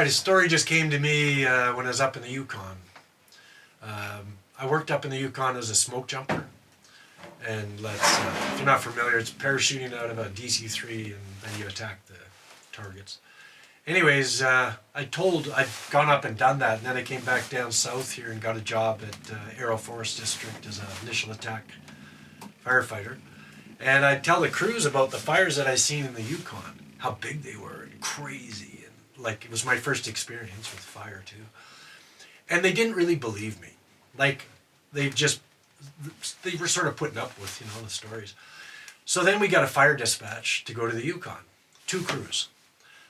right, a story just came to me when I was up in the Yukon. I worked up in the Yukon as a smoke jumper. And if you're not familiar, it's parachuting out of a DC-3 and then you attack the targets. Anyways, I'd gone up and done that, and then I came back down south here and got a job at Arrow Forest District as an initial attack firefighter. And I'd tell the crews about the fires that I seen in the Yukon, how big they were and crazy, and like it was my first experience with fire too. And they didn't really believe me. Like they were sort of putting up with, the stories. So then we got a fire dispatch to go to the Yukon, 2 crews.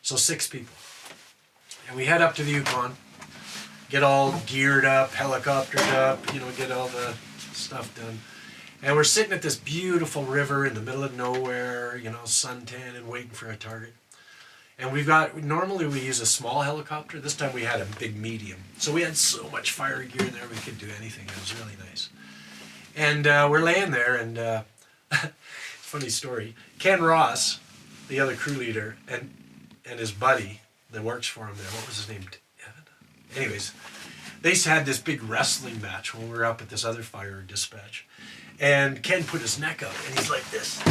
So 6 people. And we head up to the Yukon, get all geared up, helicoptered up, get all the stuff done. And we're sitting at this beautiful river in the middle of nowhere, suntan and waiting for a target. And normally we use a small helicopter. This time we had a big medium. So we had so much fire gear in there we could do anything. It was really nice. And we're laying there and, funny story, Ken Ross, the other crew leader, and his buddy that works for him there, what was his name? Evan? Anyways, they had this big wrestling match when we were up at this other fire dispatch. And Ken put his neck up and he's like this,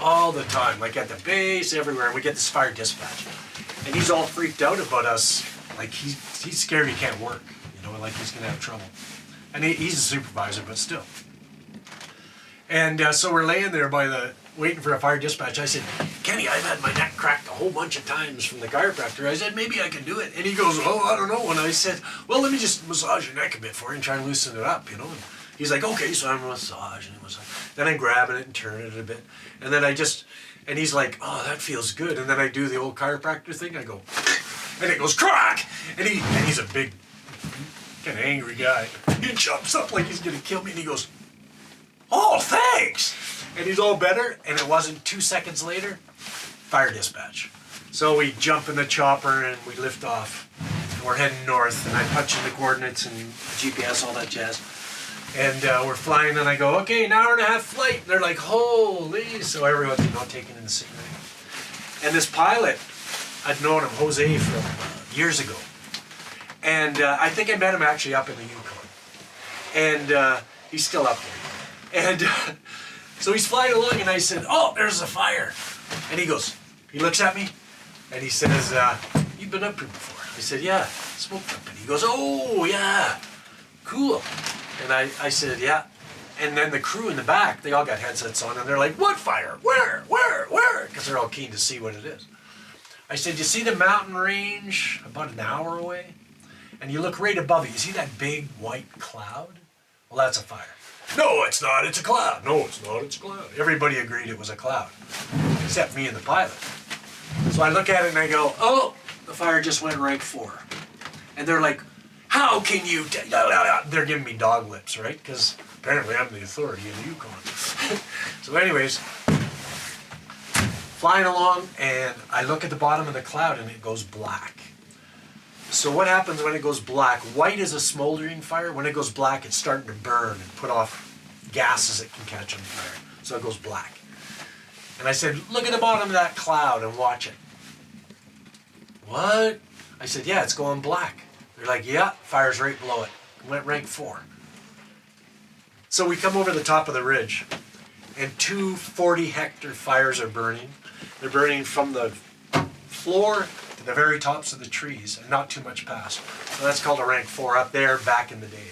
all the time, like at the base, everywhere. And we get this fire dispatch. And he's all freaked out about us, like he's scared he can't work, like he's gonna have trouble. And he's a supervisor, but still. And so we're laying there waiting for a fire dispatch. I said, Kenny, I've had my neck cracked a whole bunch of times from the chiropractor. I said, maybe I can do it. And he goes, oh, I don't know. And I said, well, let me just massage your neck a bit for you and try and loosen it up, And he's like, okay, so I'm massaging it. Then I'm grabbing it and turning it a bit. And then and he's like, oh, that feels good. And then I do the old chiropractor thing. I go, and it goes, crack! And he's a big, kind of angry guy. He jumps up like he's going to kill me. And he goes, oh, thanks! And he's all better, and it wasn't 2 seconds later, fire dispatch. So we jump in the chopper and we lift off. And we're heading north, and I punch in the coordinates and GPS, all that jazz. And we're flying, and I go, okay, an hour and a half flight. And they're like, holy. So everyone's taking in the scenery. And this pilot, I'd known him, Jose, from years ago. And I think I met him actually up in the Yukon. And he's still up there. And so he's flying along, and I said, oh, there's a fire. And he looks at me, and he says, you've been up here before? I said, yeah, smoked up. And he goes, oh, yeah, cool. And I said, yeah. And then the crew in the back, they all got headsets on, and they're like, what fire? Where? Because they're all keen to see what it is. I said, you see the mountain range about an hour away? And you look right above it. You see that big white cloud? Well, that's a fire. No, it's not. It's a cloud. No, it's not. It's a cloud. Everybody agreed it was a cloud, except me and the pilot. So I look at it and I go, oh, the fire just went rank 4. And they're like, how can you... They're giving me dog lips, right? Because apparently I'm the authority in the Yukon. So anyways, flying along, and I look at the bottom of the cloud and it goes black. So what happens when it goes black? White is a smoldering fire. When it goes black, it's starting to burn and put off gases it can catch on fire. So it goes black. And I said, look at the bottom of that cloud and watch it. What? I said, yeah, it's going black. They're like, yeah, fire's right below it. It went rank 4. So we come over the top of the ridge, and 2 40-hectare fires are burning. They're burning from the floor to the very tops of the trees, and not too much past. So that's called a rank 4 up there back in the day.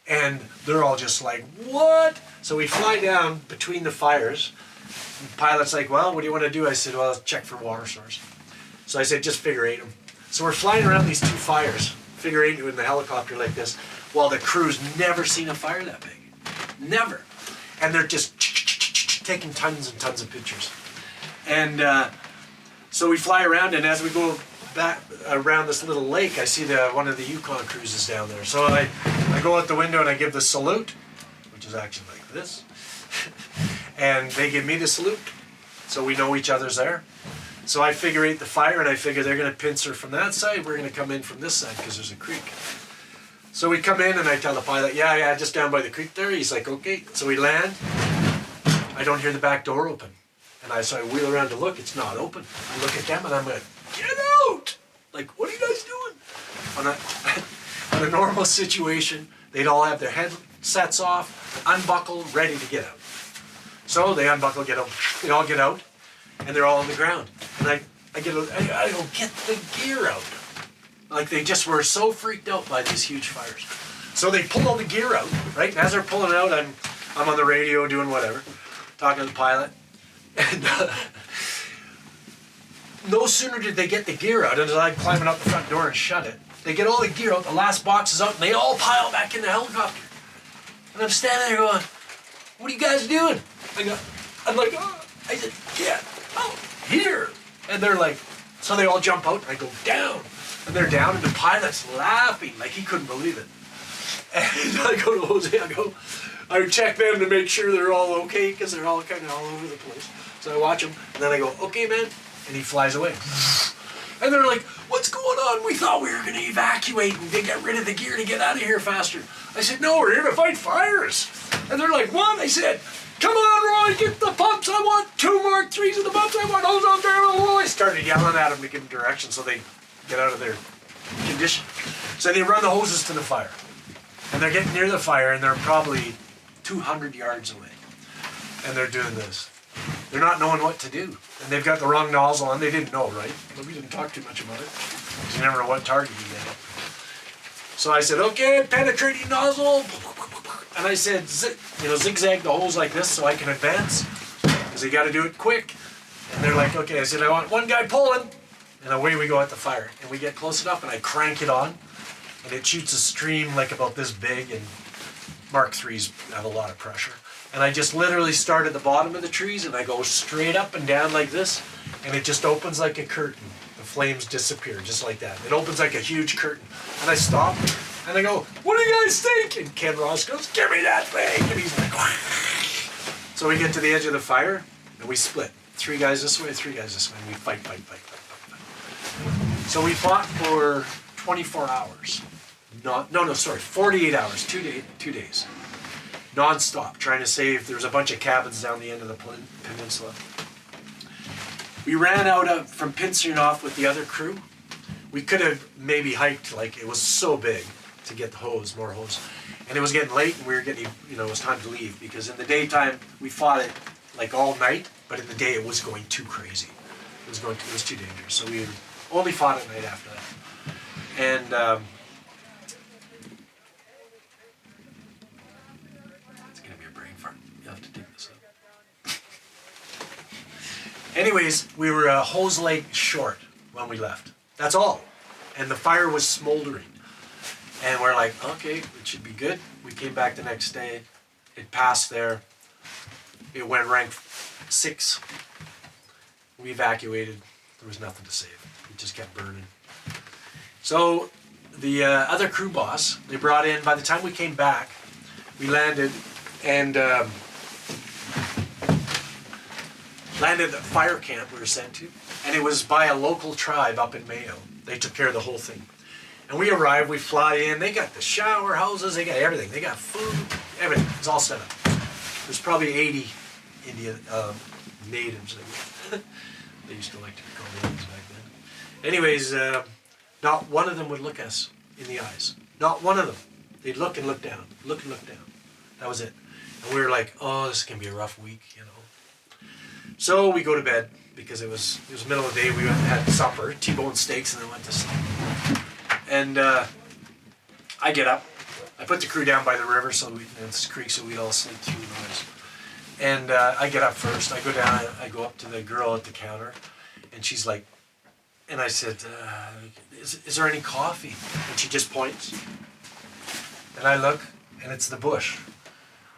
And they're all just like, what? So we fly down between the fires. And the pilot's like, well, what do you want to do? I said, well, let's check for water source. So I said, just figure 8 them. So we're flying around these 2 fires, figure 8 in the helicopter like this, while the crew's never seen a fire that big. Never. And they're just taking tons and tons of pictures. And so we fly around, and as we go back around this little lake, I see one of the Yukon cruises down there. So I go out the window and I give the salute, which is actually like this. And they give me the salute, so we know each other's there. So I figure 8 the fire, and I figure they're going to pincer from that side, we're going to come in from this side because there's a creek. So we come in, and I tell the pilot, yeah, just down by the creek there. He's like, okay. So we land. I don't hear the back door open. So I wheel around to look, it's not open. I look at them, and I'm like, get out! Like, what are you guys doing? On a, on a normal situation, they'd all have their headsets off, unbuckled, ready to get out. So they unbuckle, get out, they all get out, and they're all on the ground. And I go, get the gear out. Like they just were so freaked out by these huge fires. So they pull all the gear out, right? And as they're pulling it out, I'm on the radio doing whatever, talking to the pilot. And no sooner did they get the gear out, as I'm climbing out the front door and shut it, they get all the gear out, the last box is out, and they all pile back in the helicopter. And I'm standing there going, what are you guys doing? I'm like, oh. I said, get out here. And they're like, so they all jump out, and I go, down. And they're down, and the pilot's laughing like he couldn't believe it. And I go to Jose, I check them to make sure they're all okay, because they're all kind of all over the place. So I watch them, and then I go, okay, man. And he flies away. And they're like, what's going on? We thought we were going to evacuate and get rid of the gear to get out of here faster. I said, no, we're here to fight fires. And they're like, what? I said, come on, Roy, get the pumps. I want 2 Mark 3s of the pumps. I want hose on there. I started yelling at them to give them direction so they get out of their condition. So they run the hoses to the fire. And they're getting near the fire, and they're probably 200 yards away. And they're doing this. They're not knowing what to do. And they've got the wrong nozzle on. They didn't know, right? But we didn't talk too much about it. Because you never know what target you get. So I said, okay, penetrating nozzle. And I said, zigzag the hose like this so I can advance. Because you got to do it quick. And they're like, okay. I said, I want one guy pulling. And away we go at the fire. And we get close enough, and I crank it on. And it shoots a stream like about this big. And Mark III's have a lot of pressure. And I just literally start at the bottom of the trees, and I go straight up and down like this, and it just opens like a curtain. The flames disappear just like that. It opens like a huge curtain. And I stop, and I go, what do you guys think? And Ken Ross goes, give me that thing. And he's like, wah. So we get to the edge of the fire, and we split. 3 guys this way, 3 guys this way, and we fight. So we fought for 24 hours. 48 hours, 2 days. Non-stop, trying to save. There was a bunch of cabins down the end of the peninsula. We ran out from Pincereen off with the other crew. We could have maybe hiked, like it was so big to get the hose, more hose. And it was getting late, and we were getting, it was time to leave, because in the daytime we fought it like all night, but in the day it was going too crazy. It was too dangerous. So we only fought at night after that. And anyways, we were a hose leg short when we left. That's all. And the fire was smoldering. And we're like, okay, it should be good. We came back the next day. It passed there. It went rank 6. We evacuated. There was nothing to save. It just kept burning. So the other crew boss, they brought in, by the time we came back, we landed and landed at the fire camp we were sent to, and it was by a local tribe up in Mayo. They took care of the whole thing. And we arrived, we fly in, they got the shower houses, they got everything. They got food, everything. It's all set up. There's probably 80 Indian natives. They used to like to be called Indians back then. Anyways, not one of them would look us in the eyes. Not one of them. They'd look and look down, look and look down. That was it. And we were like, oh, this is going to be a rough week, So we go to bed, because it was middle of the day. We went and had supper, T-bone steaks, and then went to sleep. And I get up. I put the crew down by the river, and this creek, so we'd all sleep through the noise. And I get up first. I go down. I go up to the girl at the counter, and she's like, and I said, is there any coffee? And she just points. And I look, and it's the bush.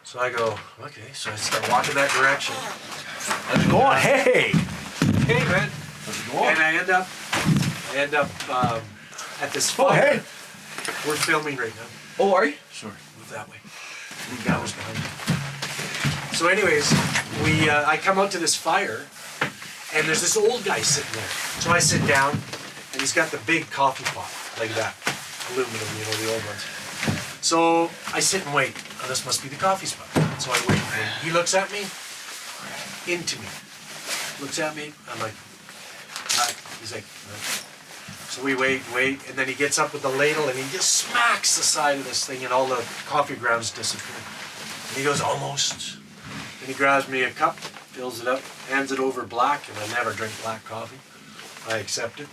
So I go, okay. So I start walking that direction. How's it going? Hey! Hey, man. How's it going? And I end up at this fire. Oh, hey! We're filming right now. Oh, are you? Sorry. Move that way. The cameras behind you. So anyways, I come out to this fire, and there's this old guy sitting there. So I sit down, and he's got the big coffee pot, like that. Aluminum, the old ones. So I sit and wait. Oh, this must be the coffee spot. So I wait, and he looks at me, into me. Looks at me, I'm like, He's like, "No." So we wait, and then he gets up with the ladle and he just smacks the side of this thing and all the coffee grounds disappear. And he goes, almost. And he grabs me a cup, fills it up, hands it over black, and I never drink black coffee. I accept it.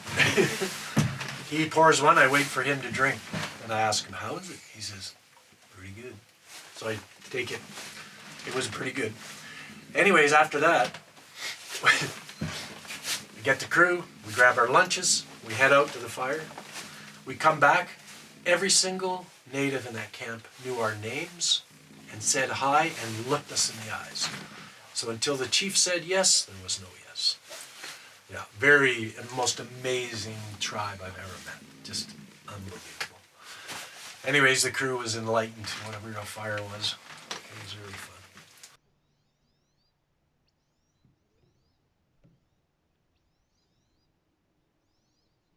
He pours one, I wait for him to drink. And I ask him, how is it? He says, pretty good. So I take it. It was pretty good. Anyways, after that, we get the crew, we grab our lunches, we head out to the fire. We come back. Every single native in that camp knew our names and said hi and looked us in the eyes. So until the chief said yes, there was no yes. Yeah, most amazing tribe I've ever met. Just unbelievable. Anyways, the crew was enlightened, whatever our fire was. It was really fun.